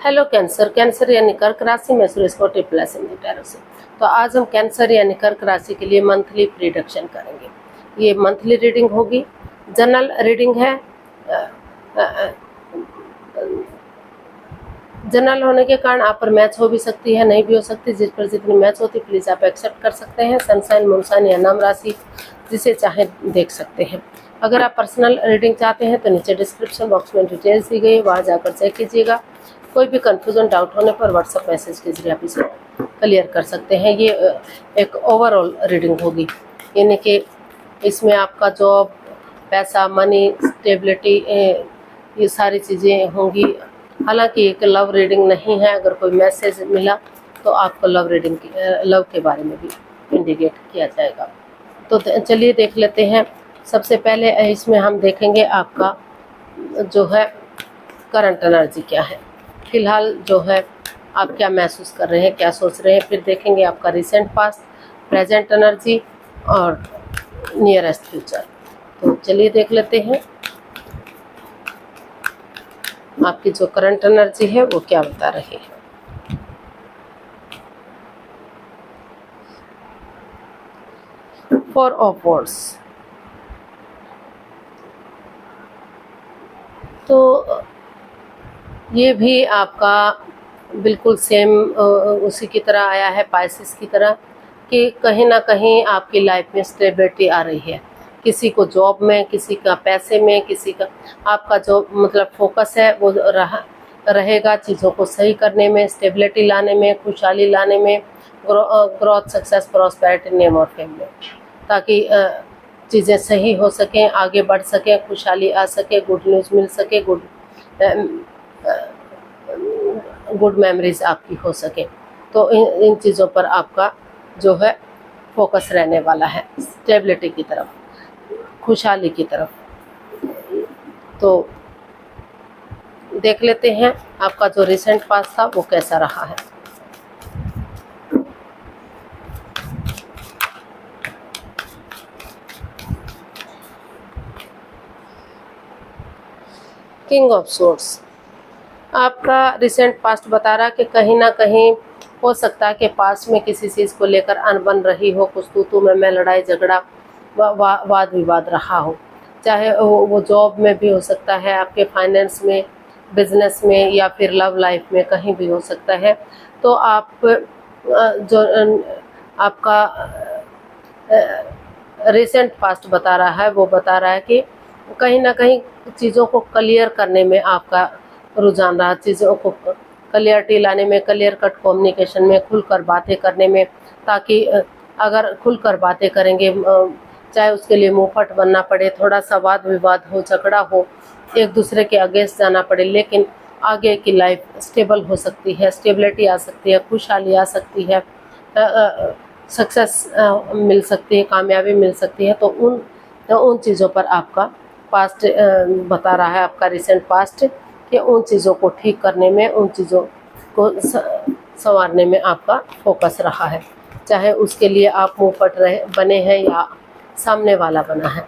Hello cancer. Cancer यानी कर्क राशि में सुरेश कोटी प्लस इन टैरो से। तो आज हम कैंसर यानी कर्क राशि के लिए मंथली प्रिडिक्शन करेंगे। ये मंथली रीडिंग होगी, जनरल रीडिंग है। जनरल होने के कारण आप पर मैच हो भी सकती है, नहीं भी हो सकती। जिस पर जितनी मैच होती प्लीज़ आप एक्सेप्ट कर सकते हैं। सनसाइन, मूनसाइन या नाम राशि जिसे चाहे देख सकते हैं। अगर आप पर्सनल रीडिंग चाहते हैं तो नीचे डिस्क्रिप्शन बॉक्स में डिटेल्स दी गई है, वहाँ जाकर चेक कीजिएगा। कोई भी कंफ्यूजन डाउट होने पर व्हाट्सएप मैसेज के जरिए आप इसे क्लियर कर सकते हैं। ये एक ओवरऑल रीडिंग होगी, यानी कि इसमें आपका जॉब, पैसा, मनी, स्टेबिलिटी, ये सारी चीज़ें होंगी। हालांकि एक लव रीडिंग नहीं है। अगर कोई मैसेज मिला तो आपको लव के बारे में भी इंडिकेट किया जाएगा। तो चलिए देख लेते हैं। सबसे पहले इसमें हम देखेंगे आपका जो है करंट एनर्जी क्या है, फिलहाल जो है आप क्या महसूस कर रहे हैं, क्या सोच रहे हैं। फिर देखेंगे आपका रिसेंट पास्ट, प्रेजेंट एनर्जी और नियरेस्ट फ्यूचर। तो चलिए देख लेते हैं आपकी जो करंट एनर्जी है वो क्या बता रही है। Four of wands. तो ये भी आपका बिल्कुल सेम उसी की तरह आया है, पाइसिस की तरह, कि कहीं ना कहीं आपकी लाइफ में स्टेबिलिटी आ रही है। किसी को जॉब में, किसी का पैसे में, किसी का आपका जो मतलब फोकस है वो रहेगा चीज़ों को सही करने में, स्टेबिलिटी लाने में, खुशहाली लाने में, ग्रोथ, सक्सेस, प्रॉस्पेरिटी, नेम और फेम में, ताकि चीज़ें सही हो सकें, आगे बढ़ सकें, खुशहाली आ सके, गुड न्यूज़ मिल सके, गुड मेमोरीज आपकी हो सके। तो इन चीज़ों पर आपका जो है फोकस रहने वाला है, स्टेबिलिटी की तरफ, खुशहाली की तरफ। तो देख लेते हैं आपका जो रिसेंट पास्ट था वो कैसा रहा है। King of swords. आपका रिसेंट पास्ट बता रहा है कि कहीं ना कहीं हो सकता है कि पास्ट में किसी चीज़ को लेकर अनबन रही हो, कुछ तू मैं लड़ाई झगड़ा वाद विवाद रहा हो। चाहे वो जॉब में भी हो सकता है, आपके फाइनेंस में, बिजनेस में, या फिर लव लाइफ में, कहीं भी हो सकता है। तो आप जो आपका रिसेंट पास्ट बता रहा है वो बता रहा है कि कहीं ना कहीं चीज़ों को क्लियर करने में आपका रुझान रहा, चीज़ों को क्लियरिटी लाने में, क्लियर कट कम्युनिकेशन में, खुलकर बातें करने में। ताकि अगर खुलकर बातें करेंगे, चाहे उसके लिए मुंहफट बनना पड़े, थोड़ा सा वाद विवाद हो, झगड़ा हो, एक दूसरे के अगेंस्ट जाना पड़े, लेकिन आगे की लाइफ स्टेबल हो सकती है, स्टेबिलिटी आ सकती है, खुशहाली आ सकती है, सक्सेस मिल सकती है, कामयाबी मिल सकती है। तो उन चीज़ों पर आपका पास्ट बता रहा है, आपका रिसेंट पास्ट, कि उन चीज़ों को ठीक करने में, उन चीज़ों को संवारने में आपका फोकस रहा है। चाहे उसके लिए आप मुंहफट बने हैं या सामने वाला बना है,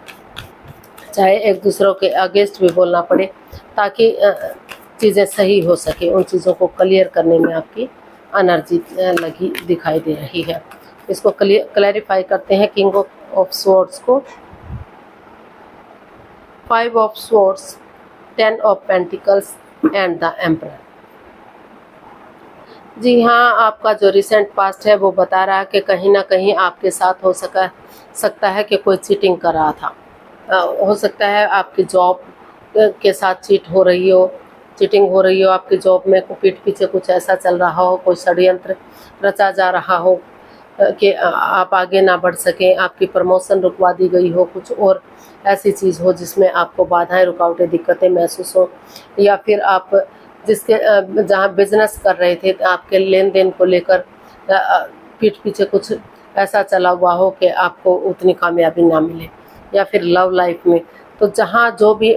चाहे एक दूसरों के अगेंस्ट भी बोलना पड़े, ताकि चीज़ें सही हो सके। उन चीज़ों को क्लियर करने में आपकी एनर्जी लगी दिखाई दे रही है। इसको क्लैरिफाई करते हैं किंग ऑफ स्वॉर्ड्स को। 5 of swords, 10 of pentacles and the emperor. जी हाँ, आपका जो रिसेंट पास्ट है वो बता रहा है कि कहीं ना कहीं आपके साथ हो सकता है कि कोई चीटिंग कर रहा था। हो सकता है आपकी जॉब के साथ चीटिंग हो रही हो, आपकी जॉब में पीठ पीछे कुछ ऐसा चल रहा हो, कोई षड्यंत्र रचा जा रहा हो कि आप आगे ना बढ़ सकें, आपकी प्रमोशन रुकवा दी गई हो, कुछ और ऐसी चीज़ हो जिसमें आपको बाधाएं, रुकावटें, दिक्कतें महसूस हो, या फिर आप जहाँ बिजनेस कर रहे थे आपके लेन देन को लेकर पीठ पीछे कुछ ऐसा चला हुआ हो कि आपको उतनी कामयाबी ना मिले, या फिर लव लाइफ में। तो जहाँ जो भी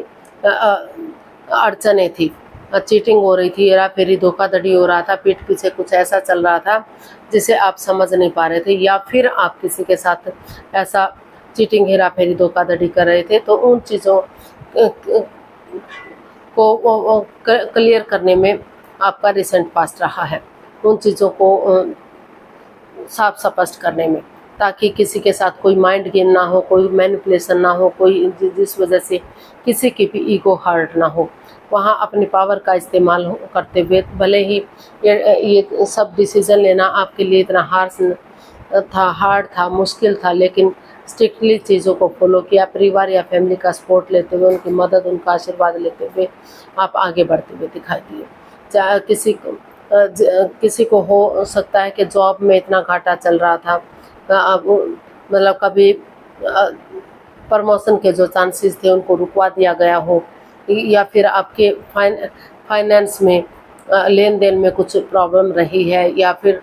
अड़चनें थी, चीटिंग हो रही थी, हेरा फेरी, धोखाधड़ी हो रहा था, पीठ पीछे कुछ ऐसा चल रहा था जिसे आप समझ नहीं पा रहे थे, या फिर आप किसी के साथ ऐसा चीटिंग, हेरा फेरी, धोखाधड़ी कर रहे थे, तो उन चीज़ों को क्लियर करने में आपका रिसेंट पास्ट रहा है, उन चीज़ों को साफ स्पष्ट करने में, ताकि किसी के साथ कोई माइंड गेम ना हो, कोई मैनिपुलेशन ना हो, कोई जिस वजह से किसी की भी ईगो हर्ट ना हो। वहाँ अपनी पावर का इस्तेमाल करते हुए, भले ही ये सब डिसीज़न लेना आपके लिए इतना हार्ड था, मुश्किल था, लेकिन स्ट्रिक्टली चीज़ों को फॉलो किया, परिवार या फैमिली का सपोर्ट लेते हुए, उनकी मदद, उनका आशीर्वाद लेते हुए आप आगे बढ़ते हुए दिखाई दिए। चाहे किसी को हो सकता है कि जॉब में इतना घाटा चल रहा था, अब मतलब कभी प्रमोशन के जो चांसेस थे उनको रुकवा दिया गया हो, या फिर आपके फाइनेंस में लेन देन में कुछ प्रॉब्लम रही है, या फिर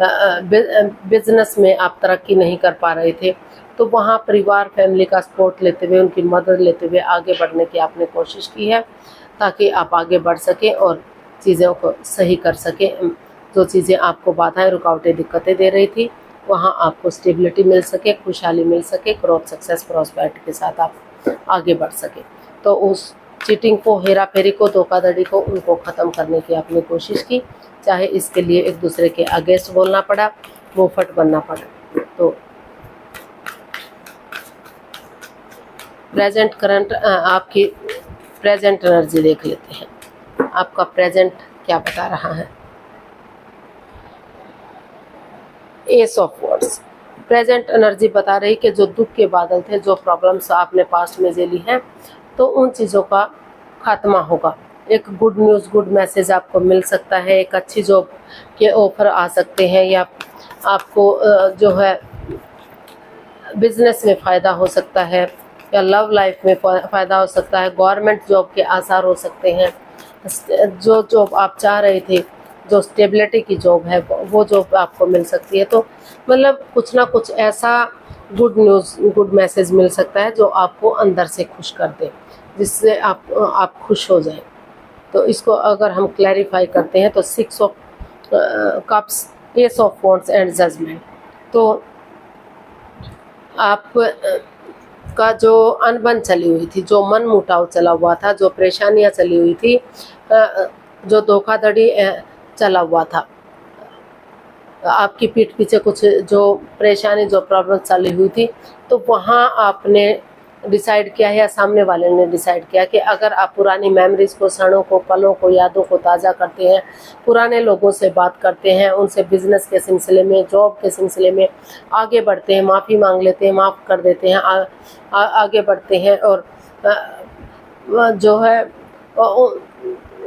बिजनेस में आप तरक्की नहीं कर पा रहे थे, तो वहाँ परिवार फैमिली का सपोर्ट लेते हुए, उनकी मदद लेते हुए आगे बढ़ने की आपने कोशिश की है, ताकि आप आगे बढ़ सकें और चीज़ों को सही कर सकें। जो चीज़ें आपको बाधाएं, रुकावटें, दिक्कतें दे रही थी, वहाँ आपको स्टेबिलिटी मिल सके, खुशहाली मिल सके, ग्रोथ, सक्सेस, प्रॉस्पेरिटी के साथ आप आगे बढ़ सके। तो उस चीटिंग को, हेरा फेरी को, धोखाधड़ी को, उनको ख़त्म करने की आपने कोशिश की, चाहे इसके लिए एक दूसरे के अगेंस्ट बोलना पड़ा, मुंहफट बनना पड़ा। तो प्रेजेंट करंट आपकी प्रेजेंट एनर्जी देख लेते हैं, आपका प्रेजेंट क्या बता रहा है। S of wands, present energy बता रही कि जो दुख के बादल थे, जो प्रॉब्लम्स आपने पास्ट में झेली हैं, तो उन चीज़ों का खात्मा होगा। एक गुड न्यूज़, गुड मैसेज आपको मिल सकता है, एक अच्छी जॉब के ऑफर आ सकते हैं, या आपको जो है बिजनेस में फ़ायदा हो सकता है, या लव लाइफ में फ़ायदा हो सकता है, गवर्नमेंट जॉब के आसार हो सकते हैं। जो जॉब आप चाह रहे थे, जो स्टेबिलिटी की जॉब है, वो जॉब आपको मिल सकती है। तो मतलब कुछ ना कुछ ऐसा गुड न्यूज़, गुड मैसेज मिल सकता है जो आपको अंदर से खुश कर दे, जिससे आप खुश हो जाएं। तो इसको अगर हम क्लैरिफाई करते हैं तो 6 of cups, ace of wands and judgement, तो आप का जो अनबन चली हुई थी, जो मन मुटाव चला हुआ था, जो परेशानियां चली हुई थी, जो धोखाधड़ी चला हुआ था, आपकी पीठ पीछे कुछ जो परेशानी, जो प्रॉब्लम चली हुई थी, तो वहाँ आपने डिसाइड किया है, या सामने वाले ने डिसाइड किया कि अगर आप पुरानी मेमोरीज को, क्षणों को, पलों को, यादों को ताज़ा करते हैं, पुराने लोगों से बात करते हैं, उनसे बिजनेस के सिलसिले में, जॉब के सिलसिले में आगे बढ़ते हैं, माफ़ी मांग लेते हैं, माफ़ कर देते हैं, आगे बढ़ते हैं, और जो है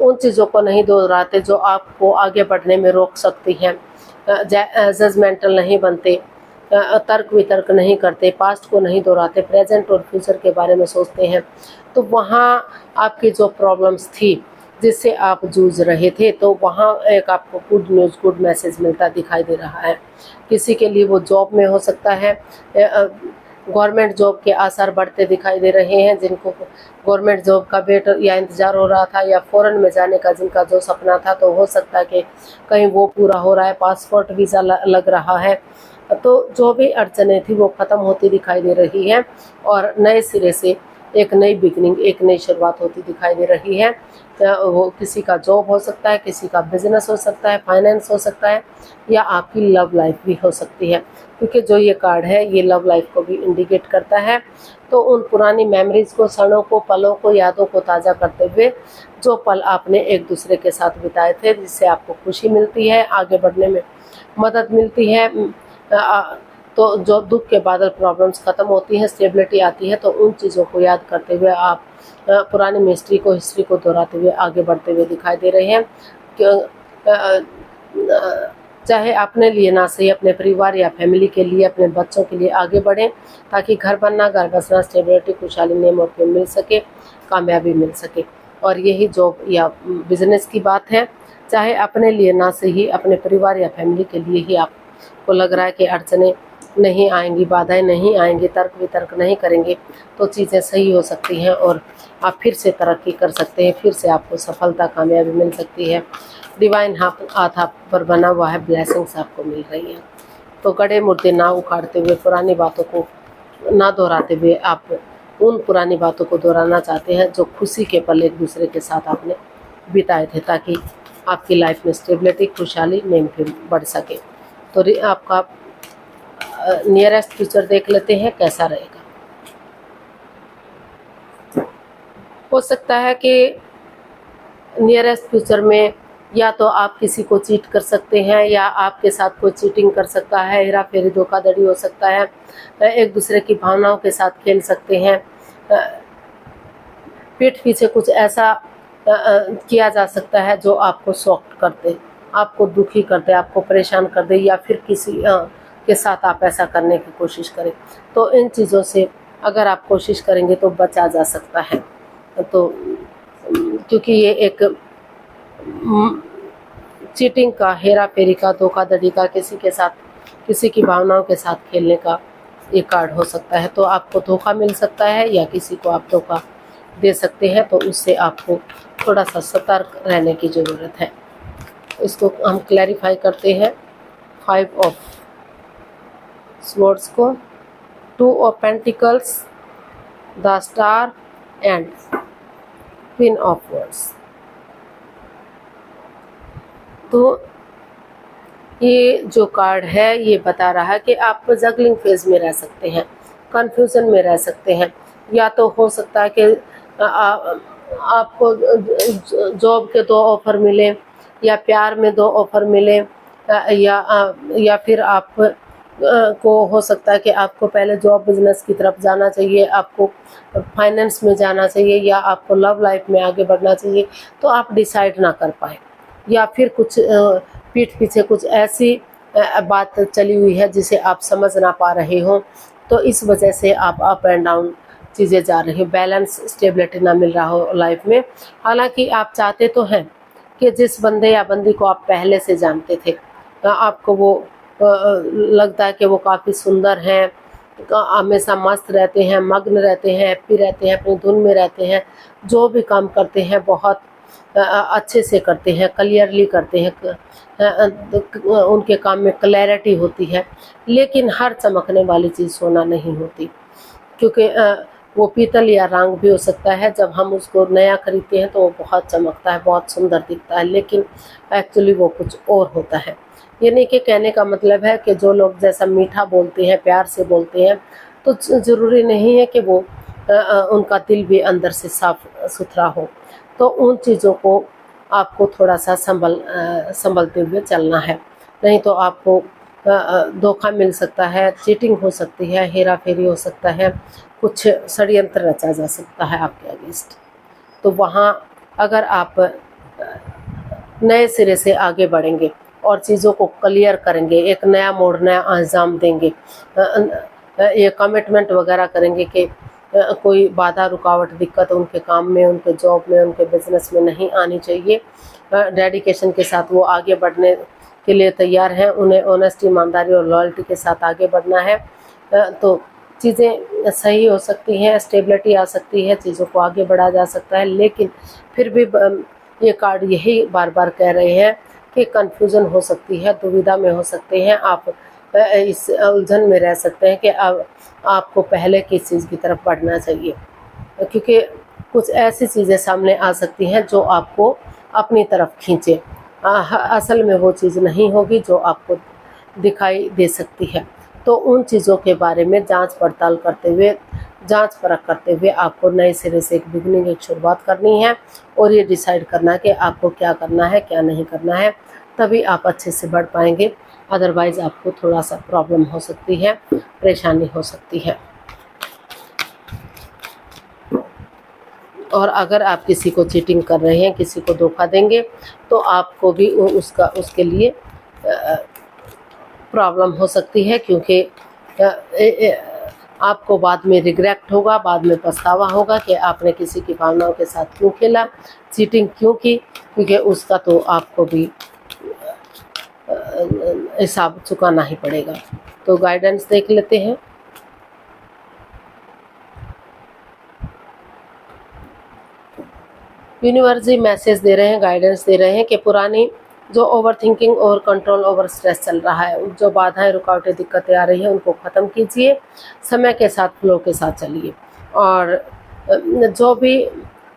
उन चीज़ों को नहीं दोहराते जो आपको आगे बढ़ने में रोक सकती हैं, जजमेंटल नहीं बनते, तर्क वितर्क नहीं करते, पास्ट को नहीं दोहराते, प्रेजेंट और फ्यूचर के बारे में सोचते हैं, तो वहाँ आपकी जो प्रॉब्लम्स थी, जिससे आप जूझ रहे थे, तो वहाँ एक आपको गुड न्यूज़, गुड मैसेज मिलता दिखाई दे रहा है। किसी के लिए वो जॉब में हो सकता है, गवर्नमेंट जॉब के आसार बढ़ते दिखाई दे रहे हैं, जिनको गवर्नमेंट जॉब का वेट या इंतज़ार हो रहा था, या फॉरेन में जाने का जिनका जो सपना था, तो हो सकता है कि कहीं वो पूरा हो रहा है, पासपोर्ट वीज़ा लग रहा है। तो जो भी अड़चनें थी वो ख़त्म होती दिखाई दे रही है, और नए सिरे से एक नई बिगनिंग, एक नई शुरुआत होती दिखाई दे रही है। वो किसी का जॉब हो सकता है, किसी का बिजनेस हो सकता है, फाइनेंस हो सकता है, या आपकी लव लाइफ भी हो सकती है, क्योंकि जो ये कार्ड है ये लव लाइफ को भी इंडिकेट करता है। तो उन पुरानी मेमोरीज़ को, क्षणों को, पलों को, यादों को ताज़ा करते हुए, जो पल आपने एक दूसरे के साथ बिताए थे, जिससे आपको खुशी मिलती है, आगे बढ़ने में मदद मिलती है, तो जो दुख के बादल, प्रॉब्लम्स ख़त्म होती हैं, स्टेबिलिटी आती है, तो उन चीज़ों को याद करते हुए आप पुरानी हिस्ट्री को दोहराते हुए आगे बढ़ते हुए दिखाई दे रहे हैं। चाहे अपने लिए ना सही, अपने परिवार या फैमिली के लिए, अपने बच्चों के लिए आगे बढ़ें, ताकि घर बनना, घर बसना, स्टेबिलिटी, खुशहाली, नए मौके मिल सके, कामयाबी मिल सके। और यही जॉब या बिजनेस की बात है। चाहे अपने लिए ना सही, अपने परिवार या फैमिली के लिए ही आपको लग रहा है कि अड़चनें नहीं आएंगी, बाधाएं नहीं आएंगी, तर्क वितर्क नहीं करेंगे, तो चीज़ें सही हो सकती हैं और आप फिर से तरक्की कर सकते हैं, फिर से आपको सफलता, कामयाबी मिल सकती है। डिवाइन हाथ आप पर बना हुआ है, ब्लेसिंग्स आपको मिल रही हैं। तो गड़े मुर्दे ना उखाड़ते हुए, पुरानी बातों को ना दोहराते हुए, आप उन पुरानी बातों को दोहराना चाहते हैं जो खुशी के पल एक दूसरे के साथ आपने बिताए थे, ताकि आपकी लाइफ में स्टेबिलिटी, खुशहाली, नेम फेम बढ़ सके। तो आपका नियरेस्ट फ्यूचर देख लेते हैं कैसा रहेगा। हो सकता है कि नियरेस्ट फ्यूचर में या तो आप किसी को चीट कर सकते हैं या आपके साथ कोई चीटिंग कर सकता है, हेरा फेरी, धोखाधड़ी हो सकता है, एक दूसरे की भावनाओं के साथ खेल सकते हैं, पीठ पीछे कुछ ऐसा किया जा सकता है जो आपको शॉक्ट कर दे, आपको दुखी कर दे, आपको परेशान कर दे, या फिर किसी के साथ आप ऐसा करने की कोशिश करें। तो इन चीज़ों से अगर आप कोशिश करेंगे तो बचा जा सकता है। तो क्योंकि ये एक चीटिंग का, हेरा फेरी का, धोखाधड़ी का, किसी के साथ, किसी की भावनाओं के साथ खेलने का ये कार्ड हो सकता है। तो आपको धोखा मिल सकता है या किसी को आप धोखा दे सकते हैं, तो उससे आपको थोड़ा सा सतर्क रहने की ज़रूरत है। इसको हम क्लैरिफाई करते हैं 5 ऑफ स्वॉर्ड्स को, 2 of pentacles, the star and queen of words. तो ये जो कार्ड है ये बता रहा है कि आप जगलिंग फेज में रह सकते हैं, कंफ्यूजन में रह सकते हैं। या तो हो सकता है कि आपको जॉब के 2 ऑफ़र मिले, या प्यार में 2 ऑफ़र मिले, या फिर आप को हो सकता है कि आपको पहले जॉब बिजनेस की तरफ जाना चाहिए, आपको फाइनेंस में जाना चाहिए, या आपको लव लाइफ में आगे बढ़ना चाहिए, तो आप डिसाइड ना कर पाए, या फिर कुछ पीठ पीछे कुछ ऐसी बात चली हुई है जिसे आप समझ ना पा रहे हो, तो इस वजह से आप अप एंड डाउन चीज़ें जा रही हो, बैलेंस, स्टेबिलिटी ना मिल रहा हो लाइफ में। हालांकि आप चाहते तो हैं कि जिस बंदे या बंदी को आप पहले से जानते थे, आपको वो लगता है कि वो काफ़ी सुंदर हैं, हमेशा मस्त रहते हैं, मग्न रहते हैं, हैप्पी रहते हैं, अपनी धुन में रहते हैं, जो भी काम करते हैं बहुत अच्छे से करते हैं, क्लियरली करते हैं, उनके काम में क्लैरिटी होती है। लेकिन हर चमकने वाली चीज़ सोना नहीं होती, क्योंकि वो पीतल या रंग भी हो सकता है। जब हम उसको नया खरीदते हैं तो वो बहुत चमकता है, बहुत सुंदर दिखता है, लेकिन एक्चुअली वो कुछ और होता है। ये नहीं कि कहने का मतलब है कि जो लोग जैसा मीठा बोलते हैं, प्यार से बोलते हैं, तो ज़रूरी नहीं है कि वो उनका दिल भी अंदर से साफ सुथरा हो। तो उन चीज़ों को आपको थोड़ा सा संभलते हुए चलना है, नहीं तो आपको धोखा मिल सकता है, चीटिंग हो सकती है, हेरा फेरी हो सकता है, कुछ षड्यंत्र रचा जा सकता है आपके अगेंस्ट। तो वहाँ अगर आप नए सिरे से आगे बढ़ेंगे और चीज़ों को क्लियर करेंगे, एक नया मोड़, नया अंजाम देंगे, ये कमिटमेंट वगैरह करेंगे कि कोई बाधा, रुकावट, दिक्कत उनके काम में, उनके जॉब में, उनके बिजनेस में नहीं आनी चाहिए, डेडिकेशन के साथ वो आगे बढ़ने के लिए तैयार हैं, उन्हें ऑनेस्टी, ईमानदारी और लॉयल्टी के साथ आगे बढ़ना है, तो चीज़ें सही हो सकती हैं, स्टेबिलिटी आ सकती है, चीज़ों को आगे बढ़ाया जा सकता है। लेकिन फिर भी ये कार्ड यही बार बार कह रहे हैं कि कन्फ्यूज़न हो सकती है, दुविधा में हो सकते हैं आप, इस उलझन में रह सकते हैं कि अब आपको पहले किस चीज़ की तरफ बढ़ना चाहिए, क्योंकि कुछ ऐसी चीज़ें सामने आ सकती हैं जो आपको अपनी तरफ खींचे। असल में वो चीज़ नहीं होगी जो आपको दिखाई दे सकती है। तो उन चीज़ों के बारे में जांच पड़ताल करते हुए, जांच परख करते हुए आपको नए सिरे से एक बिगनिंग, एक शुरुआत करनी है, और ये डिसाइड करना है कि आपको क्या करना है, क्या नहीं करना है, तभी आप अच्छे से बढ़ पाएंगे। अदरवाइज़ आपको थोड़ा सा प्रॉब्लम हो सकती है, परेशानी हो सकती है। और अगर आप किसी को चीटिंग कर रहे हैं, किसी को धोखा देंगे, तो आपको भी उसके लिए प्रॉब्लम हो सकती है, क्योंकि आपको बाद में रिग्रेट होगा, बाद में पछतावा होगा कि आपने किसी की भावनाओं के साथ क्यों खेला, चीटिंग क्यों की, क्योंकि उसका तो आपको भी हिसाब चुकाना ही पड़ेगा। तो गाइडेंस देख लेते हैं। यूनिवर्स जी मैसेज दे रहे हैं, गाइडेंस दे रहे हैं कि पुरानी जो ओवर थिंकिंग और कंट्रोल ओवर स्ट्रेस चल रहा है, जो बाधाएं, रुकावटें, दिक्कतें आ रही हैं, उनको ख़त्म कीजिए, समय के साथ, फ्लो के साथ चलिए, और जो भी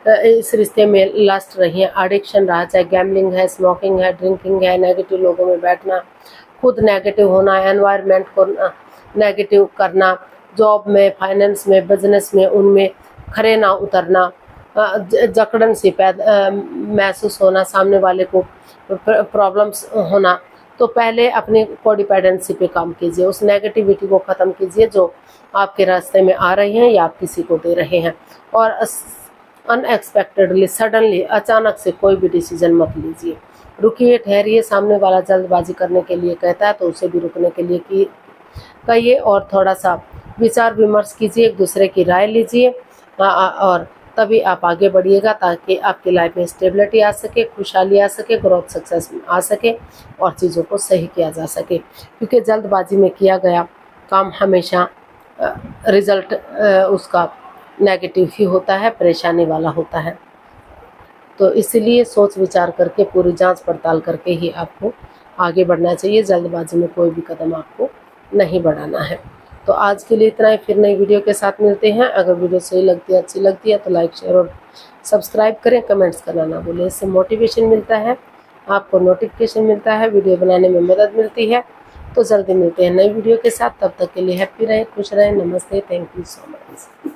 इस रिश्ते में लस्ट रही है, एडिक्शन रहा, चाहे गैम्बलिंग है, स्मोकिंग है, ड्रिंकिंग है, नेगेटिव लोगों में बैठना, खुद नेगेटिव होना, एनवायरनमेंट को नेगेटिव करना, जॉब में, फाइनेंस में, बिजनेस में उनमें खरे ना उतरना, जकड़न सी महसूस होना, सामने वाले को प्रॉब्लम्स होना। तो पहले अपनी कोडिपेंडेंसी पे काम कीजिए, उस नेगेटिविटी को ख़त्म कीजिए जो आपके रास्ते में आ रही हैं या आप किसी को दे रहे हैं। और अनएक्सपेक्टेडली, सडनली, अचानक से कोई भी डिसीजन मत लीजिए, रुकिए, ठहरिए। सामने वाला जल्दबाजी करने के लिए कहता है तो उसे भी रुकने के लिए कहिए और थोड़ा सा विचार विमर्श कीजिए, एक दूसरे की राय लीजिए और तभी आप आगे बढ़िएगा, ताकि आपकी लाइफ में स्टेबिलिटी आ सके, खुशहाली आ सके, ग्रोथ सक्सेस आ सके और चीज़ों को सही किया जा सके। क्योंकि जल्दबाजी में किया गया काम हमेशा रिजल्ट उसका नेगेटिव ही होता है, परेशानी वाला होता है। तो इसलिए सोच विचार करके, पूरी जांच पड़ताल करके ही आपको आगे बढ़ना चाहिए। जल्दबाजी में कोई भी कदम आपको नहीं बढ़ाना है। तो आज के लिए इतना ही, फिर नई वीडियो के साथ मिलते हैं। अगर वीडियो सही लगती है, अच्छी लगती है तो लाइक, शेयर और सब्सक्राइब करें, कमेंट्स करना ना भूलें। इससे मोटिवेशन मिलता है, आपको नोटिफिकेशन मिलता है, वीडियो बनाने में मदद मिलती है। तो जल्दी मिलते हैं नई वीडियो के साथ, तब तक के लिए हैप्पी रहें, खुश रहें। नमस्ते, थैंक यू सो मच।